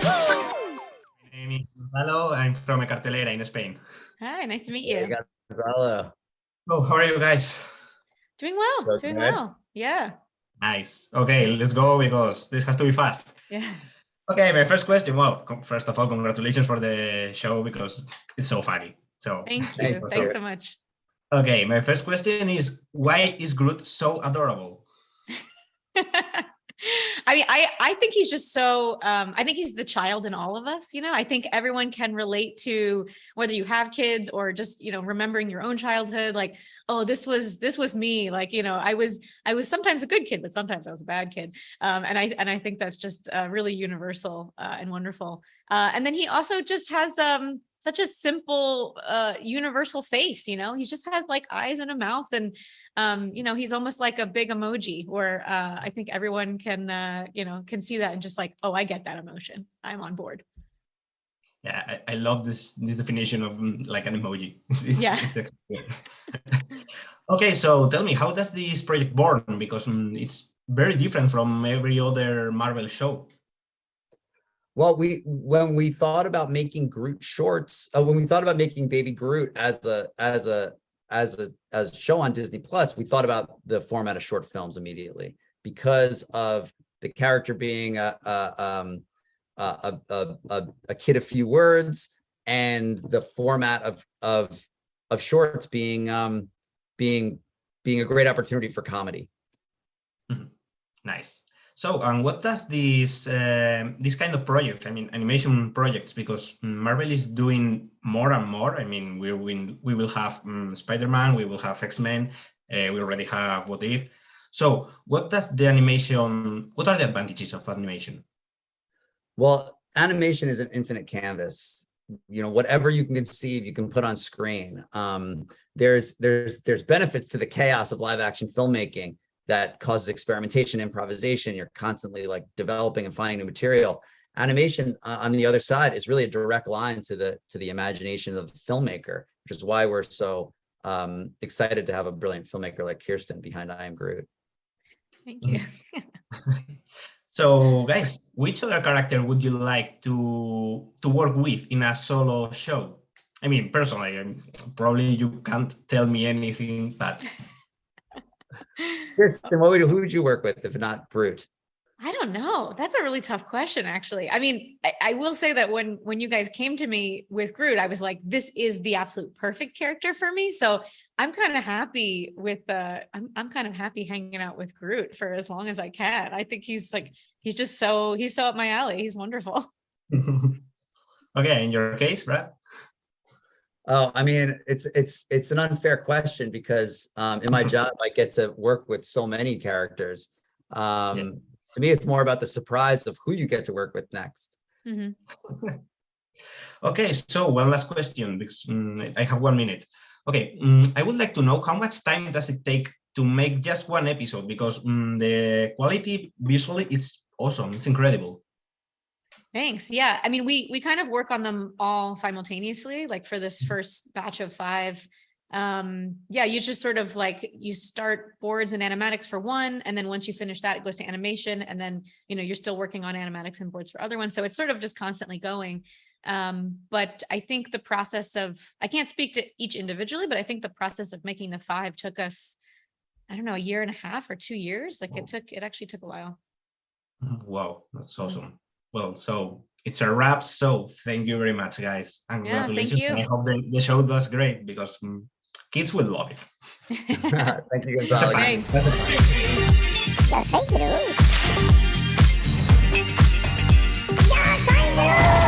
My name is Gonzalo. I'm from a cartelera in Spain. Hi, nice to meet you. Gonzalo. Oh, how are you guys? Doing well, So doing good. well. Yeah. Nice. Okay, let's go because this has to be fast. Yeah. Okay, my first question. Well, first of all, congratulations for the show because it's so funny. So Thank you. Thanks, Thanks so much. Okay, my first question is, why is Groot so adorable? I mean, I think he's just so, I think he's the child in all of us, you know. I think everyone can relate to, whether you have kids or just, you know, remembering your own childhood, like, oh, this was me. Like, you know, I was sometimes a good kid, but sometimes I was a bad kid. And I think that's just really universal and wonderful. And then he also just has such a simple, universal face, you know. He just has like eyes and a mouth, and you know, he's almost like a big emoji where I think everyone can, you know, can see that and just like, oh, I get that emotion. I'm on board. Yeah, I love this definition of like an emoji. Yeah. Okay, so tell me, how does this project born? Because it's very different from every other Marvel show. Well, when we thought about making Groot shorts, when we thought about making Baby Groot as a show on Disney Plus, we thought about the format of short films immediately because of the character being a kid of few words, and the format of shorts being a great opportunity for comedy. Nice. So, what does this kind of projects, I mean, animation projects, because Marvel is doing more and more. I mean, we will have Spider-Man, we will have X-Men, we already have What If. So, what are the advantages of animation? Well, animation is an infinite canvas. You know, whatever you can conceive, you can put on screen. There's benefits to the chaos of live action filmmaking that causes experimentation, improvisation. You're constantly like developing and finding new material. Animation, on the other side, is really a direct line to the imagination of the filmmaker, which is why we're so excited to have a brilliant filmmaker like Kirsten behind I Am Groot. Thank you. So, guys, which other character would you like to work with in a solo show? I mean, personally, probably you can't tell me anything, but Kirsten, who would you work with if not Groot? I don't know. That's a really tough question, actually. I mean, I will say that when you guys came to me with Groot, I was like, this is the absolute perfect character for me. So I'm kind of happy with I'm kind of happy hanging out with Groot for as long as I can. I think he's so up my alley. He's wonderful. Okay, in your case, Brad? Oh, I mean, it's an unfair question because in my job, I get to work with so many characters. To me, it's more about the surprise of who you get to work with next. Mm-hmm. Okay, so one last question, because I have 1 minute. Okay, I would like to know how much time does it take to make just one episode, because the quality visually, it's awesome, it's incredible. Thanks. Yeah. I mean, we kind of work on them all simultaneously, like for this first batch of 5. Yeah, you just sort of like, you start boards and animatics for one, and then once you finish that, it goes to animation, and then, you know, you're still working on animatics and boards for other ones. So it's sort of just constantly going. But I think the process of, I can't speak to each individually, but I think the process of making the 5 took us, I don't know, 1.5 or 2 years. Like it actually took a while. Wow, that's awesome. Well, so it's a wrap. So thank you very much, guys. And Yeah, congratulations. thank you. I hope the show does great, because kids will love it. Thank you, Gonzalo. Thanks. Ya soy Groot. Ya soy Groot.